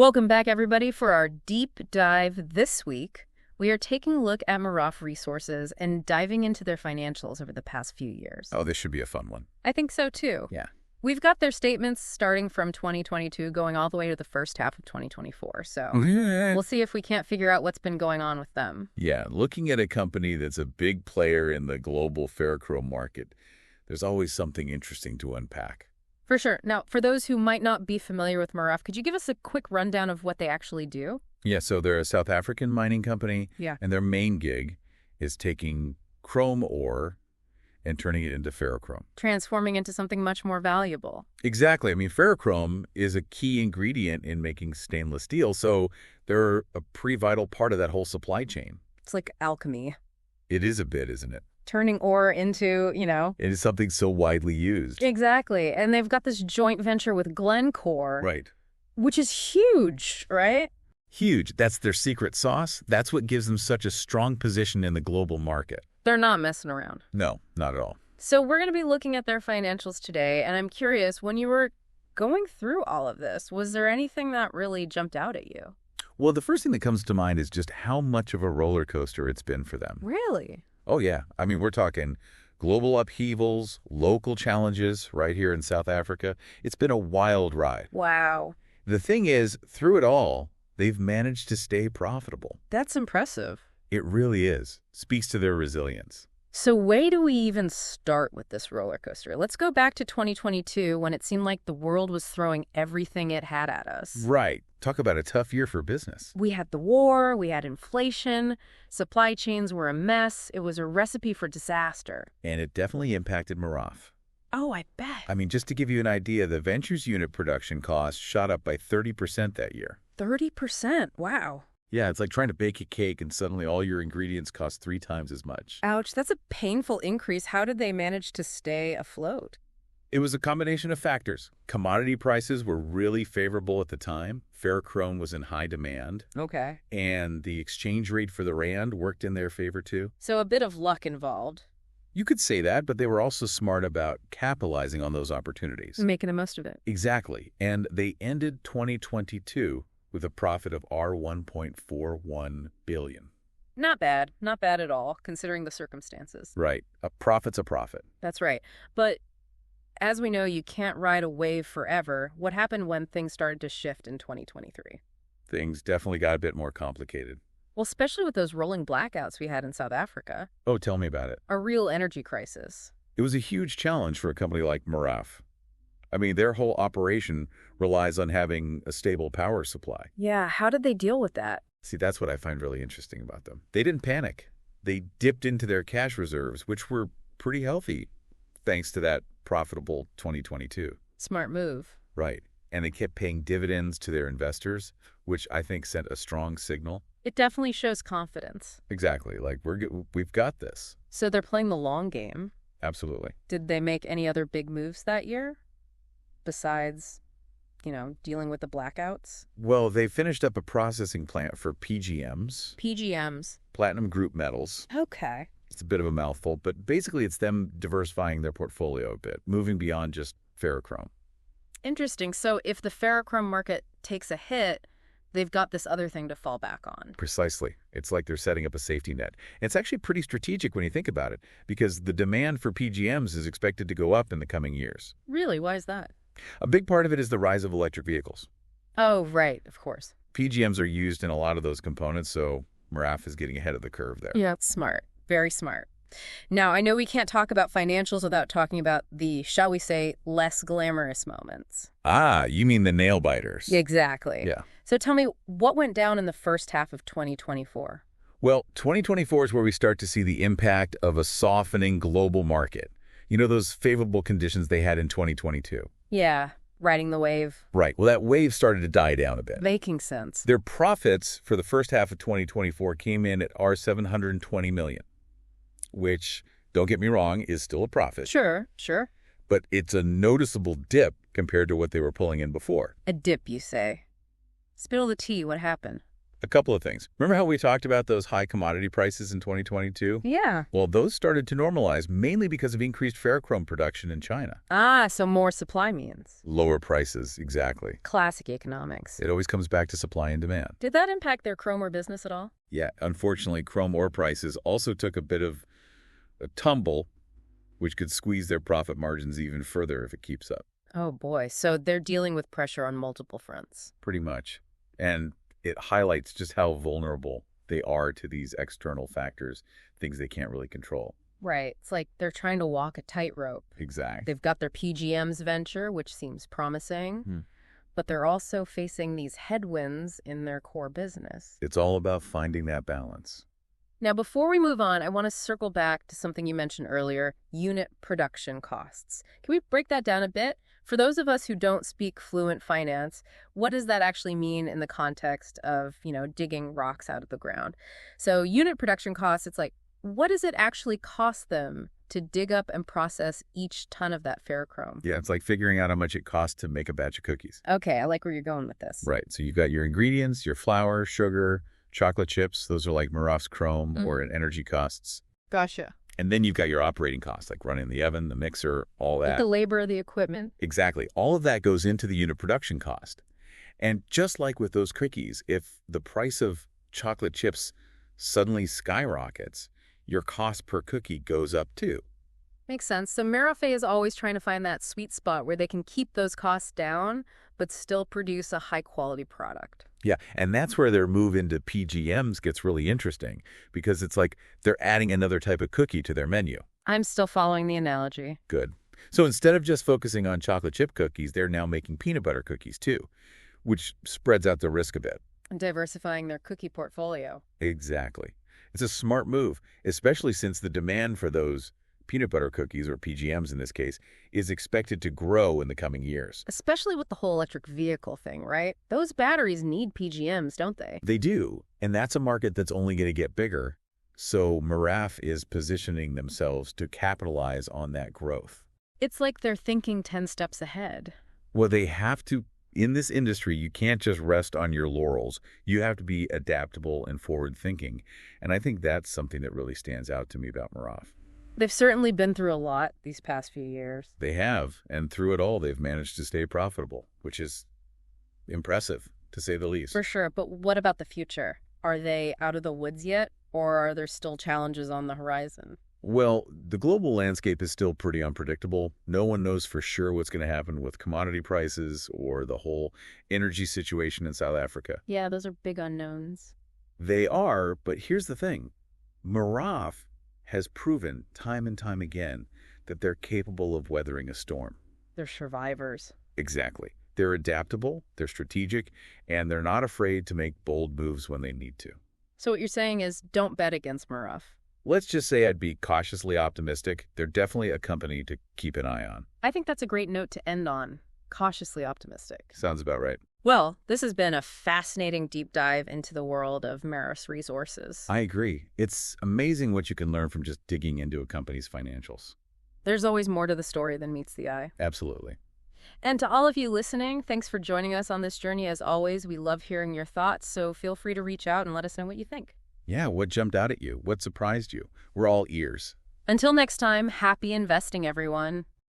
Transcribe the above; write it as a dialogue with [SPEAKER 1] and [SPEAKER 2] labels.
[SPEAKER 1] Welcome back, everybody, for our deep dive this week. We are taking a look at Merafe Resources and diving into their financials over the past few years.
[SPEAKER 2] Oh, this should be a fun one.
[SPEAKER 1] I think so, too.
[SPEAKER 2] Yeah.
[SPEAKER 1] We've got their statements starting from 2022 going all the way to the first half of 2024, so we'll see if we can't figure out what's been going on with them.
[SPEAKER 2] Yeah, looking at a company that's a big player in the global ferrochrome market, there's always something interesting to unpack.
[SPEAKER 1] For sure. Now, for those who might not be familiar with Merafe, could you give us a quick rundown of what they actually do?
[SPEAKER 2] Yeah, so they're a South African mining company,
[SPEAKER 1] Yeah.
[SPEAKER 2] and their main gig is taking chrome ore and turning it into ferrochrome.
[SPEAKER 1] Transforming into something much more valuable.
[SPEAKER 2] Exactly. I mean, ferrochrome is a key ingredient in making stainless steel, so they're a pretty vital part of that whole supply chain.
[SPEAKER 1] It's like alchemy.
[SPEAKER 2] It is a bit, isn't it?
[SPEAKER 1] Turning ore into,
[SPEAKER 2] It is something so widely used.
[SPEAKER 1] Exactly. And they've got this joint venture with Glencore.
[SPEAKER 2] Right.
[SPEAKER 1] Which is huge, right?
[SPEAKER 2] Huge. That's their secret sauce. That's what gives them such a strong position in the global market.
[SPEAKER 1] They're not messing around.
[SPEAKER 2] No, not at all.
[SPEAKER 1] So we're going to be looking at their financials today, and I'm curious, when you were going through all of this, was there anything that really jumped out at you?
[SPEAKER 2] Well, the first thing that comes to mind is just how much of a roller coaster it's been for them.
[SPEAKER 1] Really?
[SPEAKER 2] Oh, yeah. I mean, we're talking global upheavals, local challenges right here in South Africa. It's been a wild ride.
[SPEAKER 1] Wow.
[SPEAKER 2] The thing is, through it all, they've managed to stay profitable.
[SPEAKER 1] That's impressive.
[SPEAKER 2] It really is. Speaks to their resilience.
[SPEAKER 1] So where do we even start with this roller coaster? Let's go back to 2022 when it seemed like the world was throwing everything it had at us.
[SPEAKER 2] Right. Talk about a tough year for business.
[SPEAKER 1] We had the war, we had inflation, supply chains were a mess. It was a recipe for disaster.
[SPEAKER 2] And it definitely impacted Merafe.
[SPEAKER 1] Oh, I bet.
[SPEAKER 2] I mean, just to give you an idea, the ventures unit production cost shot up by 30% that year.
[SPEAKER 1] 30%? Wow.
[SPEAKER 2] Yeah, it's like trying to bake a cake and suddenly all your ingredients cost 3 times as much.
[SPEAKER 1] Ouch, that's a painful increase. How did they manage to stay afloat?
[SPEAKER 2] It was a combination of factors. Commodity prices were really favorable at the time. Ferrochrome was in high demand.
[SPEAKER 1] Okay.
[SPEAKER 2] And the exchange rate for the rand worked in their favor too.
[SPEAKER 1] So a bit of luck involved.
[SPEAKER 2] You could say that, but they were also smart about capitalizing on those opportunities.
[SPEAKER 1] Making the most of it.
[SPEAKER 2] Exactly. And they ended 2022 with a profit of R$1.41 billion.
[SPEAKER 1] Not bad. Not bad at all, considering the circumstances.
[SPEAKER 2] Right. A profit's a profit.
[SPEAKER 1] That's right. But as we know, you can't ride a wave forever. What happened when things started to shift in 2023?
[SPEAKER 2] Things definitely got a bit more complicated.
[SPEAKER 1] Well, especially with those rolling blackouts we had in South Africa.
[SPEAKER 2] Oh, tell me about it.
[SPEAKER 1] A real energy crisis.
[SPEAKER 2] It was a huge challenge for a company like Merafe. I mean, their whole operation relies on having a stable power supply.
[SPEAKER 1] Yeah, how did they deal with that?
[SPEAKER 2] See, that's what I find really interesting about them. They didn't panic. They dipped into their cash reserves, which were pretty healthy, thanks to that profitable 2022.
[SPEAKER 1] Smart move.
[SPEAKER 2] Right. And they kept paying dividends to their investors, which I think sent a strong signal.
[SPEAKER 1] It definitely shows confidence.
[SPEAKER 2] Exactly. Like, we've got this.
[SPEAKER 1] So they're playing the long game.
[SPEAKER 2] Absolutely.
[SPEAKER 1] Did they make any other big moves that year? Besides, dealing with the blackouts?
[SPEAKER 2] Well, they finished up a processing plant for PGMs.
[SPEAKER 1] PGMs.
[SPEAKER 2] Platinum group metals.
[SPEAKER 1] Okay.
[SPEAKER 2] It's a bit of a mouthful, but basically it's them diversifying their portfolio a bit, moving beyond just ferrochrome.
[SPEAKER 1] Interesting. So if the ferrochrome market takes a hit, they've got this other thing to fall back on.
[SPEAKER 2] Precisely. It's like they're setting up a safety net. And it's actually pretty strategic when you think about it, because the demand for PGMs is expected to go up in the coming years.
[SPEAKER 1] Really? Why is that?
[SPEAKER 2] A big part of it is the rise of electric vehicles.
[SPEAKER 1] Oh, right. Of course.
[SPEAKER 2] PGMs are used in a lot of those components, so Merafe is getting ahead of the curve there.
[SPEAKER 1] Yeah, smart. Very smart. Now, I know we can't talk about financials without talking about the, shall we say, less glamorous moments.
[SPEAKER 2] Ah, you mean the nail biters.
[SPEAKER 1] Exactly.
[SPEAKER 2] Yeah.
[SPEAKER 1] So tell me, what went down in the first half of 2024?
[SPEAKER 2] Well, 2024 is where we start to see the impact of a softening global market. You know, those favorable conditions they had in 2022.
[SPEAKER 1] Yeah, riding the wave.
[SPEAKER 2] Right. Well, that wave started to die down a bit.
[SPEAKER 1] Making sense.
[SPEAKER 2] Their profits for the first half of 2024 came in at R$720 million, which, don't get me wrong, is still a profit.
[SPEAKER 1] Sure.
[SPEAKER 2] But it's a noticeable dip compared to what they were pulling in before.
[SPEAKER 1] A dip, you say. Spill the tea. What happened?
[SPEAKER 2] A couple of things. Remember how we talked about those high commodity prices in 2022?
[SPEAKER 1] Yeah.
[SPEAKER 2] Well, those started to normalize mainly because of increased ferrochrome production in China.
[SPEAKER 1] Ah, so more supply means.
[SPEAKER 2] Lower prices, exactly.
[SPEAKER 1] Classic economics.
[SPEAKER 2] It always comes back to supply and demand.
[SPEAKER 1] Did that impact their chrome ore business at all?
[SPEAKER 2] Yeah, unfortunately, chrome ore prices also took a bit of a tumble, which could squeeze their profit margins even further if it keeps up.
[SPEAKER 1] Oh boy, so they're dealing with pressure on multiple fronts.
[SPEAKER 2] Pretty much. And it highlights just how vulnerable they are to these external factors, things they can't really control.
[SPEAKER 1] Right. It's like they're trying to walk a tightrope.
[SPEAKER 2] Exactly.
[SPEAKER 1] They've got their PGMs venture, which seems promising, but they're also facing these headwinds in their core business.
[SPEAKER 2] It's all about finding that balance.
[SPEAKER 1] Now, before we move on, I want to circle back to something you mentioned earlier, unit production costs. Can we break that down a bit? For those of us who don't speak fluent finance, what does that actually mean in the context of, digging rocks out of the ground? So unit production costs, it's like, what does it actually cost them to dig up and process each ton of that ferrochrome?
[SPEAKER 2] Yeah, it's like figuring out how much it costs to make a batch of cookies.
[SPEAKER 1] Okay, I like where you're going with this.
[SPEAKER 2] Right. So you've got your ingredients, your flour, sugar, chocolate chips. Those are like Merafe's chrome or energy costs.
[SPEAKER 1] Gotcha.
[SPEAKER 2] And then you've got your operating costs, like running the oven, the mixer, all that.
[SPEAKER 1] The labor of the equipment.
[SPEAKER 2] Exactly. All of that goes into the unit production cost. And just like with those cookies, if the price of chocolate chips suddenly skyrockets, your cost per cookie goes up too.
[SPEAKER 1] Makes sense. So Merafe is always trying to find that sweet spot where they can keep those costs down, but still produce a high-quality product.
[SPEAKER 2] Yeah, and that's where their move into PGMs gets really interesting, because it's like they're adding another type of cookie to their menu.
[SPEAKER 1] I'm still following the analogy.
[SPEAKER 2] Good. So instead of just focusing on chocolate chip cookies, they're now making peanut butter cookies too, which spreads out the risk a bit.
[SPEAKER 1] And diversifying their cookie portfolio.
[SPEAKER 2] Exactly. It's a smart move, especially since the demand for those peanut butter cookies, or PGMs in this case, is expected to grow in the coming years.
[SPEAKER 1] Especially with the whole electric vehicle thing, right? Those batteries need PGMs, don't they?
[SPEAKER 2] They do, and that's a market that's only going to get bigger. So Merafe is positioning themselves to capitalize on that growth.
[SPEAKER 1] It's like they're thinking 10 steps ahead.
[SPEAKER 2] Well, they have to. In this industry, you can't just rest on your laurels. You have to be adaptable and forward-thinking. And I think that's something that really stands out to me about Merafe.
[SPEAKER 1] They've certainly been through a lot these past few years.
[SPEAKER 2] They have, and through it all, they've managed to stay profitable, which is impressive, to say the least.
[SPEAKER 1] For sure, but what about the future? Are they out of the woods yet, or are there still challenges on the horizon?
[SPEAKER 2] Well, the global landscape is still pretty unpredictable. No one knows for sure what's going to happen with commodity prices or the whole energy situation in South Africa.
[SPEAKER 1] Yeah, those are big unknowns.
[SPEAKER 2] They are, but here's the thing. Merafe has proven time and time again that they're capable of weathering a storm.
[SPEAKER 1] They're survivors.
[SPEAKER 2] Exactly. They're adaptable, they're strategic, and they're not afraid to make bold moves when they need to.
[SPEAKER 1] So what you're saying is don't bet against Merafe.
[SPEAKER 2] Let's just say I'd be cautiously optimistic. They're definitely a company to keep an eye on.
[SPEAKER 1] I think that's a great note to end on. Cautiously optimistic.
[SPEAKER 2] Sounds about right.
[SPEAKER 1] Well, this has been a fascinating deep dive into the world of Merafe Resources.
[SPEAKER 2] I agree. It's amazing what you can learn from just digging into a company's financials.
[SPEAKER 1] There's always more to the story than meets the eye.
[SPEAKER 2] Absolutely.
[SPEAKER 1] And to all of you listening, thanks for joining us on this journey. As always, we love hearing your thoughts, so feel free to reach out and let us know what you think.
[SPEAKER 2] Yeah, what jumped out at you? What surprised you? We're all ears.
[SPEAKER 1] Until next time, happy investing, everyone.